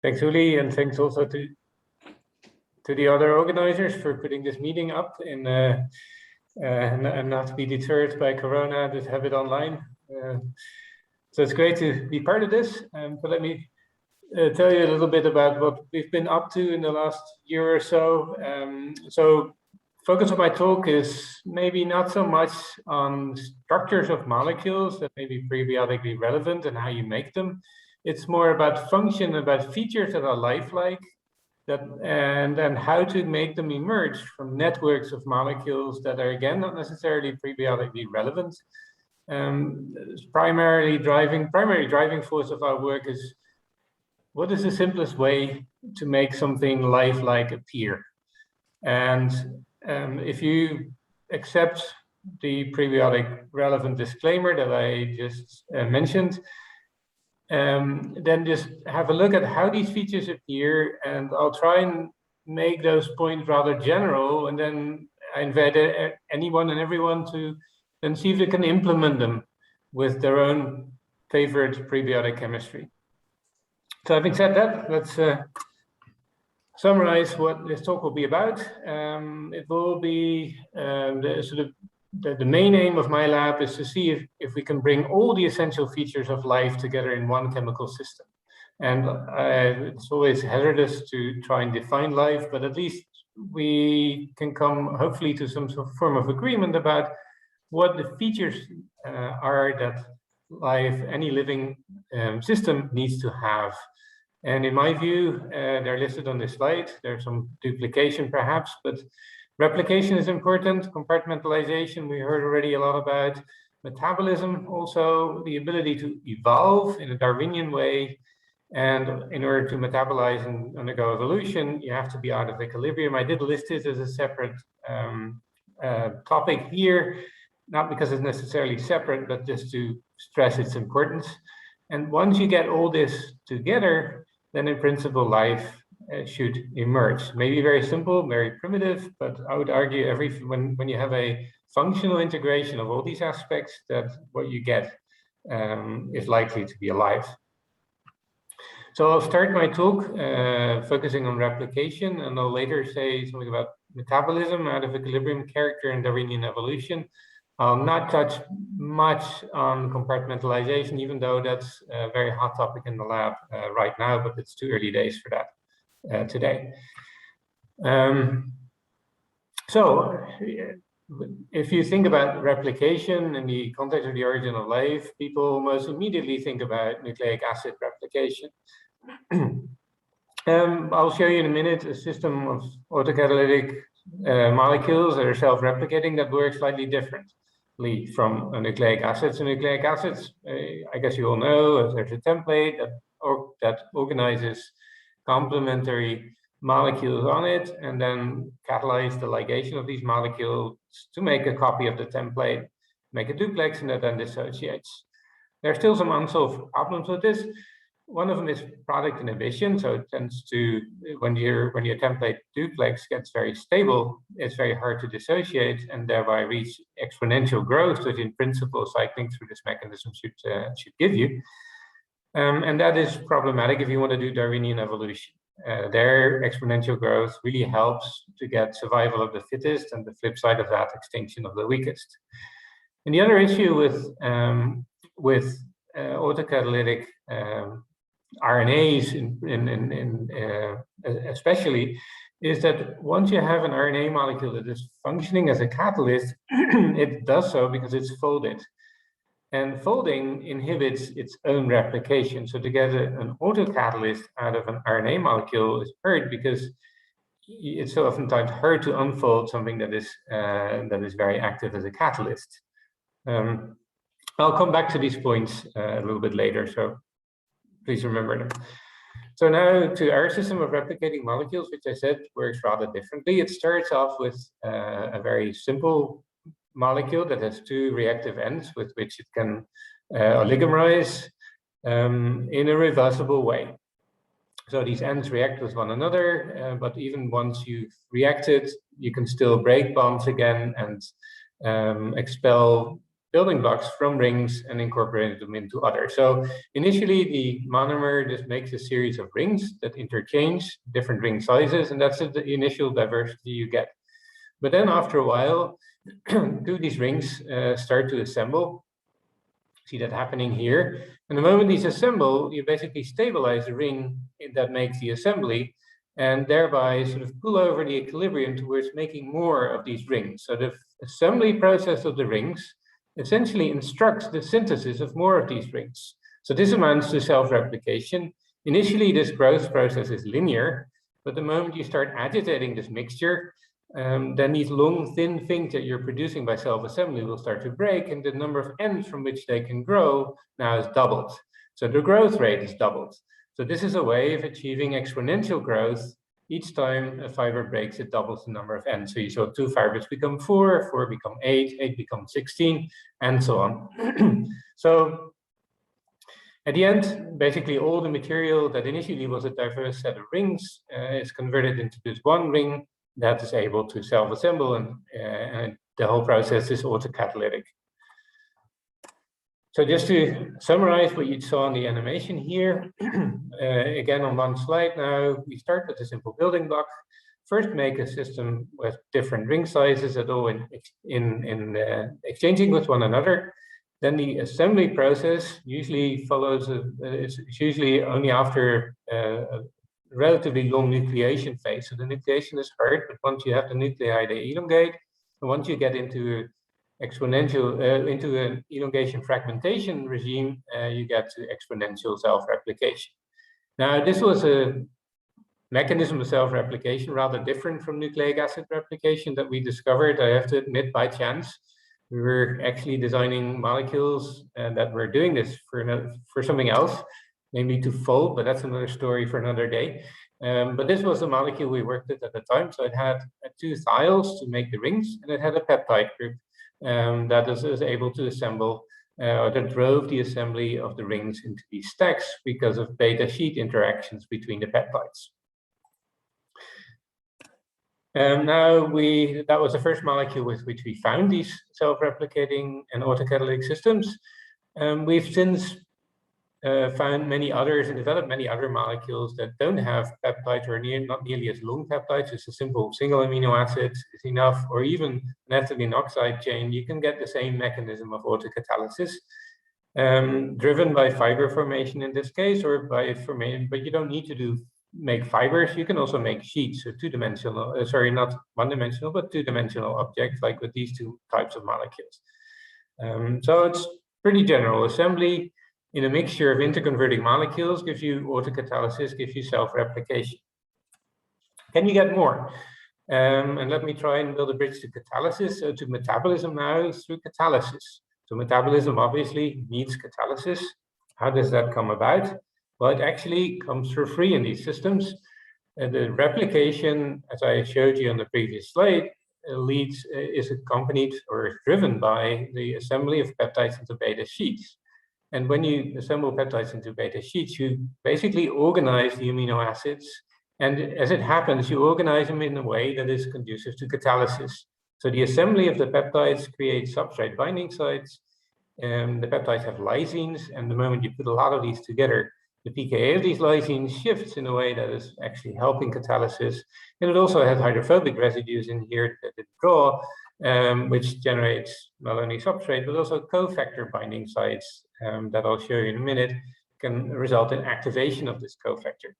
Thanks, Uli, and thanks also to the other organizers for putting this meeting up and not to be deterred by Corona, just have it online. So it's great to be part of this. But let me tell you a little bit about what we've been up to in the last year or so. So focus of my talk is maybe not so much on structures of molecules that may be prebiotically relevant and how you make them. It's more about function, about features that are lifelike, and how to make them emerge from networks of molecules that are, again, not necessarily prebiotically relevant. Primary driving force of our work is, what is the simplest way to make something lifelike appear? And if you accept the prebiotic relevant disclaimer that I just mentioned, then just have a look at how these features appear, and I'll try and make those points rather general, and then I invite anyone and everyone to then see if they can implement them with their own favorite prebiotic chemistry. So having said that, let's summarize what this talk will be about. It will be the main aim of my lab is to see if we can bring all the essential features of life together in one chemical system. And it's always hazardous to try and define life, but at least we can come hopefully to some sort of form of agreement about what the features are that any living system needs to have. And in my view, they're listed on this slide. There's some duplication perhaps, but replication is important. Compartmentalization, we heard already a lot about. Metabolism, also the ability to evolve in a Darwinian way. And in order to metabolize and undergo evolution, you have to be out of equilibrium. I did list this as a separate topic here, not because it's necessarily separate, but just to stress its importance. And once you get all this together, then in principle, life should emerge. Maybe very simple, very primitive, but I would argue when you have a functional integration of all these aspects, that what you get is likely to be alive. So I'll start my talk focusing on replication, and I'll later say something about metabolism, out of equilibrium character, and Darwinian evolution. I'll not touch much on compartmentalization, even though that's a very hot topic in the lab right now, but it's too early days for that today. So if you think about replication in the context of the origin of life, people most immediately think about nucleic acid replication. I'll show you in a minute a system of autocatalytic molecules that are self-replicating that work slightly differently from nucleic acids. And nucleic acids, I guess you all know, there's a template that organizes complementary molecules on it and then catalyze the ligation of these molecules to make a copy of the template, make a duplex, and that then dissociates. There are still some unsolved problems with this. One of them is product inhibition. So it tends to, when your template duplex gets very stable, it's very hard to dissociate and thereby reach exponential growth, which in principle cycling through this mechanism should give you. And that is problematic if you want to do Darwinian evolution. Their exponential growth really helps to get survival of the fittest, and the flip side of that, extinction of the weakest. And the other issue with autocatalytic RNAs especially, is that once you have an RNA molecule that is functioning as a catalyst, it does so because it's folded. And folding inhibits its own replication. So to get an autocatalyst out of an RNA molecule is hard because it's so oftentimes hard to unfold something that is very active as a catalyst. I'll come back to these points a little bit later, so please remember them. So now to our system of replicating molecules, which I said works rather differently. It starts off with a very simple molecule that has two reactive ends with which it can oligomerize in a reversible way. So these ends react with one another, but even once you've reacted, you can still break bonds again and expel building blocks from rings and incorporated them into others. So initially, the monomer just makes a series of rings that interchange different ring sizes, and that's the initial diversity you get. But then after a while, do these rings start to assemble. See that happening here. And the moment these assemble, you basically stabilize the ring that makes the assembly, and thereby sort of pull over the equilibrium towards making more of these rings. So the assembly process of the rings essentially instructs the synthesis of more of these rings. So this amounts to self-replication. Initially, this growth process is linear, but the moment you start agitating this mixture, then these long, thin things that you're producing by self-assembly will start to break, and the number of ends from which they can grow now is doubled. So the growth rate is doubled. So this is a way of achieving exponential growth. Each time a fiber breaks, it doubles the number of ends. So you saw 2 fibers become 4, 4 become 8, 8 become 16, and so on. So at the end, basically all the material that initially was a diverse set of rings is converted into this one ring that is able to self-assemble, and the whole process is autocatalytic. So just to summarize what you saw in the animation here, again on one slide now, we start with a simple building block. First, make a system with different ring sizes that all exchanging with one another. Then the assembly process usually follows, it's usually only after a relatively long nucleation phase. So the nucleation is hard, but once you have the nuclei, they elongate. And once you get into exponential, into an elongation fragmentation regime, you get to exponential self-replication. Now, this was a mechanism of self-replication rather different from nucleic acid replication that we discovered, I have to admit, by chance. We were actually designing molecules that were doing this for something else, namely to fold, but that's another story for another day. But this was the molecule we worked with at the time. So it had 2 thiols to make the rings, and it had a peptide group that is able to assemble, or that drove the assembly of the rings into these stacks because of beta sheet interactions between the peptides. Now that was the first molecule with which we found these self-replicating and autocatalytic systems. We've since found many others and developed many other molecules that don't have peptides or not nearly as long peptides. Just a simple single amino acid is enough, or even an ethylene oxide chain. You can get the same mechanism of autocatalysis, driven by fiber formation in this case, or by formation, but you don't need to make fibers. You can also make sheets, so two-dimensional, sorry, not one-dimensional, but two-dimensional objects, like with these 2 types of molecules. So it's pretty general. Assembly in a mixture of interconverting molecules gives you autocatalysis, gives you self-replication. Can you get more? And let me try and build a bridge to catalysis, to metabolism now through catalysis. So metabolism obviously needs catalysis. How does that come about? Well, it actually comes for free in these systems. The replication, as I showed you on the previous slide, is accompanied or is driven by the assembly of peptides into beta sheets. And when you assemble peptides into beta sheets, you basically organize the amino acids. And as it happens, you organize them in a way that is conducive to catalysis. So the assembly of the peptides creates substrate binding sites. The peptides have lysines, and the moment you put a lot of these together, the pKa of these lysines shifts in a way that is actually helping catalysis. And it also has hydrophobic residues in here that it draw, which generates not only substrate, but also cofactor binding sites that I'll show you in a minute, can result in activation of this cofactor.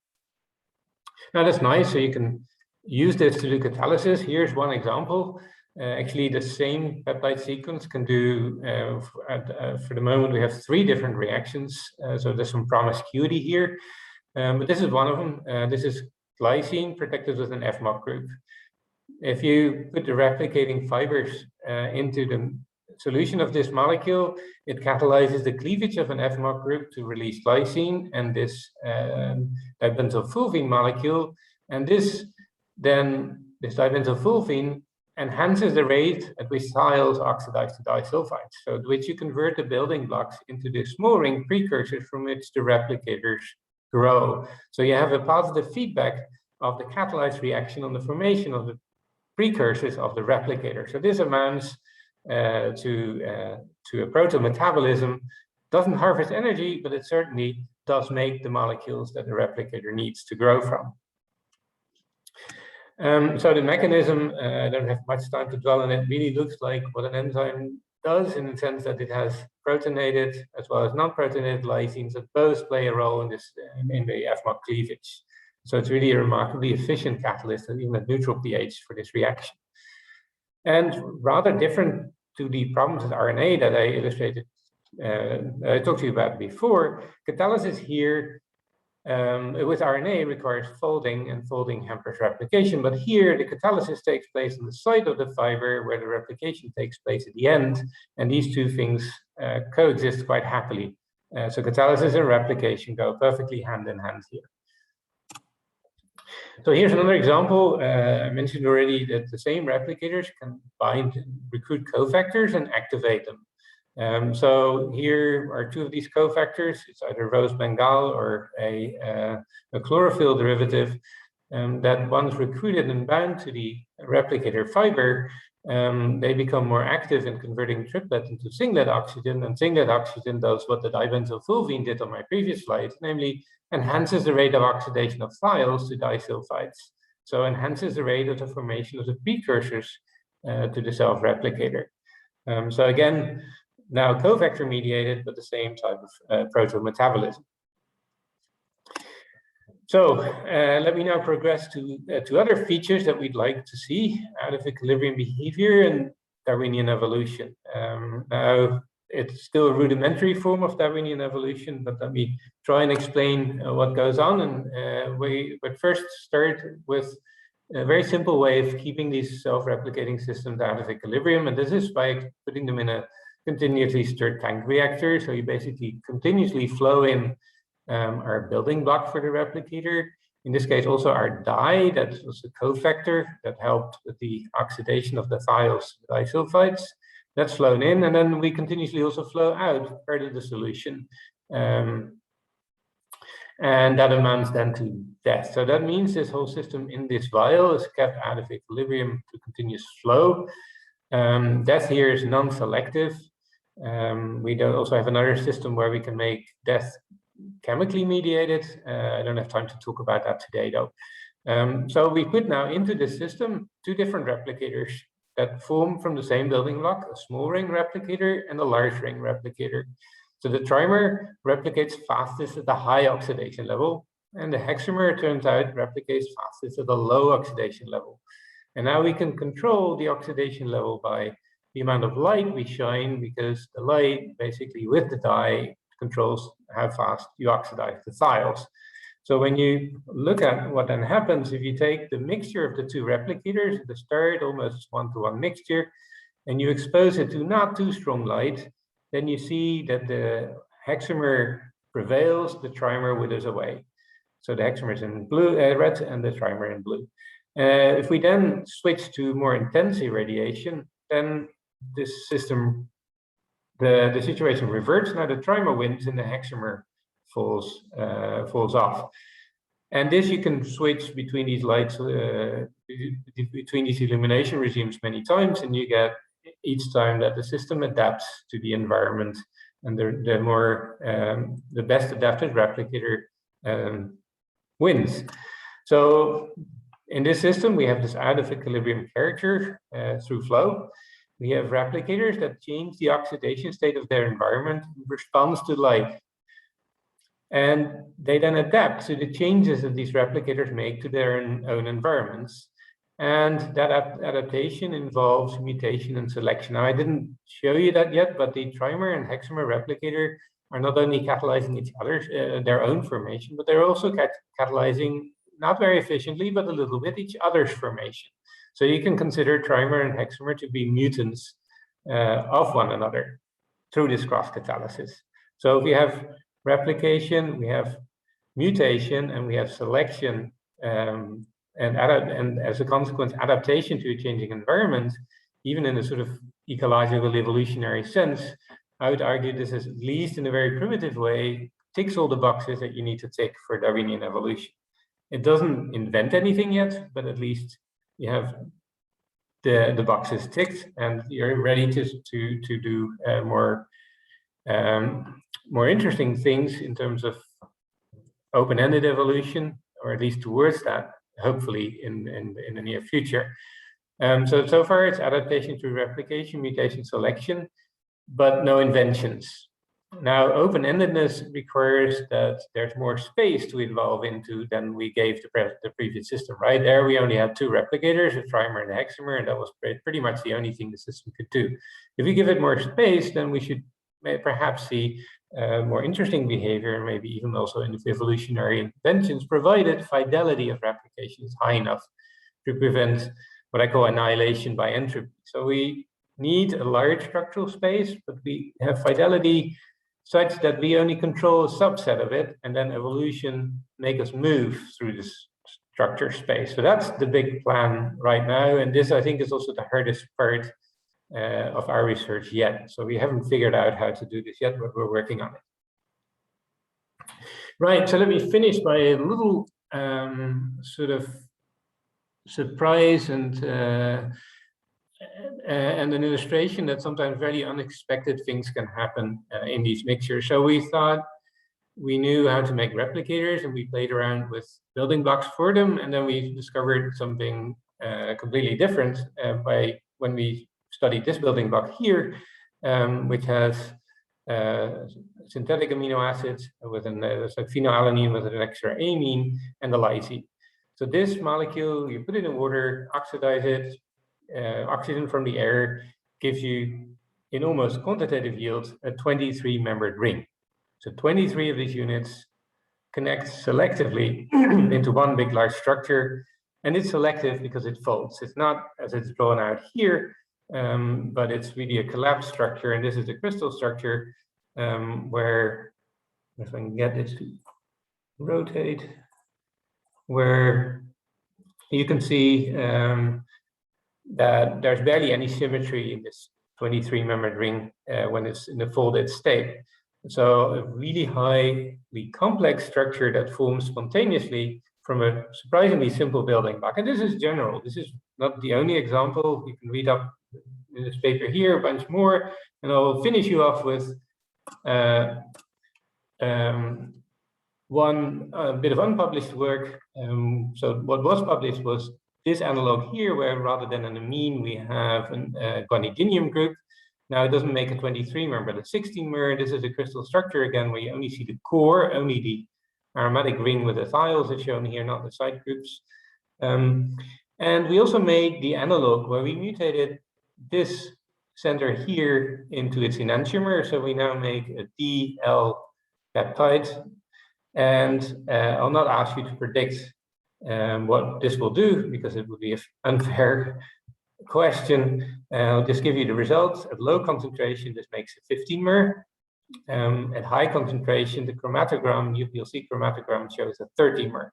Now that's nice, so you can use this to do catalysis. Here's one example. Actually, the same peptide sequence can do, for the moment, we have 3 different reactions. So there's some promiscuity here, but this is one of them. This is glycine protected with an FMOC group. If you put the replicating fibers into the solution of this molecule, it catalyzes the cleavage of an FMOC group to release glycine and this dibenzylfulvene molecule. And this dibenzylfulvene enhances the rate at which thiols oxidize to disulfides, so at which you convert the building blocks into the small ring precursors from which the replicators grow. So you have a positive feedback of the catalyzed reaction on the formation of the precursors of the replicator. So this amounts to a proto-metabolism, doesn't harvest energy, but it certainly does make the molecules that the replicator needs to grow from. So the mechanism, I don't have much time to dwell on it, really looks like what an enzyme does, in the sense that it has protonated as well as non-protonated lysines that both play a role in this in the FMOC cleavage. So it's really a remarkably efficient catalyst, even at neutral pH, for this reaction. And rather different to the problems with RNA that I illustrated, I talked to you about before, catalysis here with RNA requires folding, and folding hampers replication. But here, the catalysis takes place on the side of the fiber where the replication takes place at the end. And these two things coexist quite happily. So catalysis and replication go perfectly hand in hand here. So here's another example. I mentioned already that the same replicators can bind and recruit cofactors and activate them. So here are two of these cofactors. It's either rose bengal or a chlorophyll derivative that once recruited and bound to the replicator fiber, they become more active in converting triplet into singlet oxygen, and singlet oxygen does what the dibenzylfulvene did on my previous slide, namely enhances the rate of oxidation of thiols to disulfides. So enhances the rate of the formation of the precursors to the self-replicator. So again, now cofactor mediated, but the same type of proto-metabolism. So let me now progress to other features that we'd like to see out of equilibrium behavior and Darwinian evolution. Now, it's still a rudimentary form of Darwinian evolution, but let me try and explain what goes on. And we would first start with a very simple way of keeping these self-replicating systems out of equilibrium, and this is by putting them in a continuously stirred tank reactor. So you basically continuously flow in our building block for the replicator. In this case, also our dye, that was a cofactor that helped with the oxidation of the thiols disulfides. That's flown in, and then we continuously also flow out part of the solution. And that amounts then to death. So that means this whole system in this vial is kept out of equilibrium to continuous flow. Death here is non-selective. We also have another system where we can make death chemically mediated. I don't have time to talk about that today, though. So we put now into this system two different replicators that form from the same building block, a small ring replicator and a large ring replicator. So the trimer replicates fastest at the high oxidation level, and the hexamer, it turns out, replicates fastest at the low oxidation level. And now we can control the oxidation level by the amount of light we shine, because the light basically with the dye controls how fast you oxidize the thiols. So when you look at what then happens, if you take the mixture of the two replicators, the stirred almost 1-to-1 mixture, and you expose it to not too strong light, then you see that the hexamer prevails, the trimer withers away. So the hexamer is in blue, red, and the trimer in blue. If we then switch to more intense irradiation, then this system, the situation reverts. Now the trimer wins and the hexamer falls off. And this you can switch between these lights, between these illumination regimes many times, and you get each time that the system adapts to the environment, and the best adapted replicator wins. So in this system, we have this out of equilibrium character through flow. We have replicators that change the oxidation state of their environment in response to light. And they then adapt to the changes that these replicators make to their own environments. And that adaptation involves mutation and selection. Now, I didn't show you that yet, but the trimer and hexamer replicator are not only catalyzing each other's, their own formation, but they're also catalyzing, not very efficiently, but a little bit, each other's formation. So you can consider trimer and hexamer to be mutants of one another through this cross-catalysis. So if we have replication, we have mutation, and we have selection, and as a consequence, adaptation to a changing environment, even in a sort of ecological evolutionary sense, I would argue this is, at least in a very primitive way, ticks all the boxes that you need to tick for Darwinian evolution. It doesn't invent anything yet, but at least you have the box is ticked and you're ready to do more interesting things in terms of open-ended evolution, or at least towards that, hopefully in the near future. So far it's adaptation through replication, mutation, selection, but no inventions. Now, open-endedness requires that there's more space to evolve into than we gave the previous system, right? There we only had 2 replicators, a trimer and a hexamer, and that was pretty much the only thing the system could do. If we give it more space, then we should perhaps see more interesting behavior, and maybe even also in evolutionary interventions, provided fidelity of replication is high enough to prevent what I call annihilation by entropy. So we need a large structural space, but we have fidelity such that we only control a subset of it, and then evolution make us move through this structure space. So that's the big plan right now, and this I think is also the hardest part of our research yet. So we haven't figured out how to do this yet, but we're working on it. Right, so let me finish by a little sort of surprise and an illustration that sometimes very unexpected things can happen in these mixtures. So we thought we knew how to make replicators, and we played around with building blocks for them, and then we discovered something completely different when we studied this building block here, which has synthetic amino acids with a phenylalanine with an extra amine and a lysine. So this molecule, you put it in water, oxidize it, oxygen from the air gives you, in almost quantitative yields, a 23-membered ring. So 23 of these units connect selectively into one big large structure, and it's selective because it folds. It's not as it's drawn out here, but it's really a collapsed structure, and this is the crystal structure where, if I can get this to rotate, where you can see that there's barely any symmetry in this 23-membered ring when it's in the folded state. So a really highly complex structure that forms spontaneously from a surprisingly simple building block. And this is general. This is not the only example. You can read up in this paper here a bunch more, and I'll finish you off with one bit of unpublished work. So what was published was this analog here, where rather than an amine, we have a guanidinium group. Now it doesn't make a 23-mer, but a 16-mer. This is a crystal structure again, where you only see the core, only the aromatic ring with the thiols is shown here, not the side groups. And we also made the analog where we mutated this center here into its enantiomer. So we now make a DL peptide. And I'll not ask you to predict what this will do, because it would be an unfair question. I'll just give you the results. At low concentration, this makes a 15-mer. At high concentration, the chromatogram, you'll see chromatogram shows a 30-mer.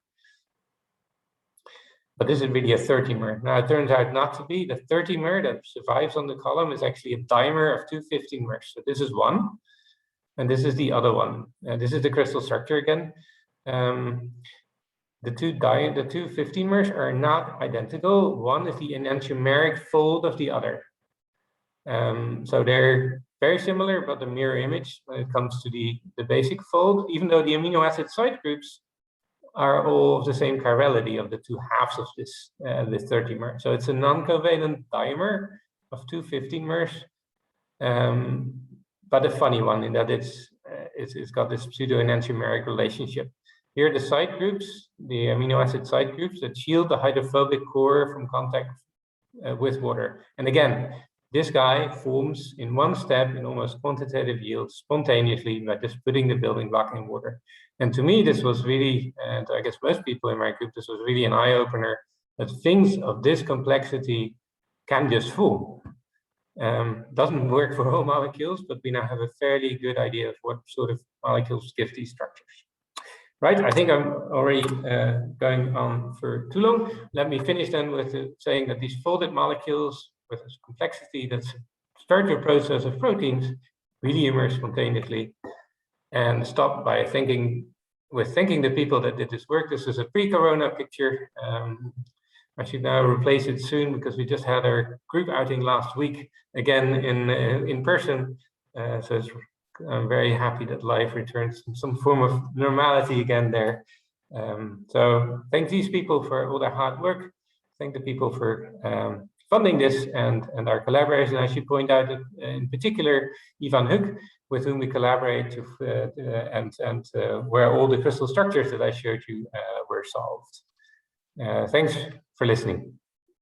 But this is really a 30-mer. Now it turns out not to be. The 30-mer that survives on the column is actually a dimer of two 15-mers. So this is one, and this is the other one. This is the crystal structure again. The two 15-mers are not identical. One is the enantiomeric fold of the other. So they're very similar, but the mirror image when it comes to the basic fold, even though the amino acid site groups are all of the same chirality of the two halves of this 30-mer. So it's a non-covalent dimer of two 15-mers, but a funny one in that it's got this pseudo-enantiomeric relationship. Here are the site groups, the amino acid site groups that shield the hydrophobic core from contact with water. And again, this guy forms in one step in almost quantitative yield spontaneously by just putting the building block in water. And to me, this was really, and I guess most people in my group, this was really an eye-opener that things of this complexity can just form. Doesn't work for all molecules, but we now have a fairly good idea of what sort of molecules give these structures. Right, I think I'm already going on for too long. Let me finish then with saying that these folded molecules with this complexity that start your process of proteins really emerge spontaneously, and stop by thanking the people that did this work. This is a pre-corona picture I should now replace it soon because we just had our group outing last week again in person. So I'm very happy that life returns to some form of normality again there. So thank these people for all their hard work. Thank the people for funding this and our collaborators. And I should point out that in particular, Ivan Hoek, with whom we collaborate and where all the crystal structures that I showed you were solved. Thanks for listening.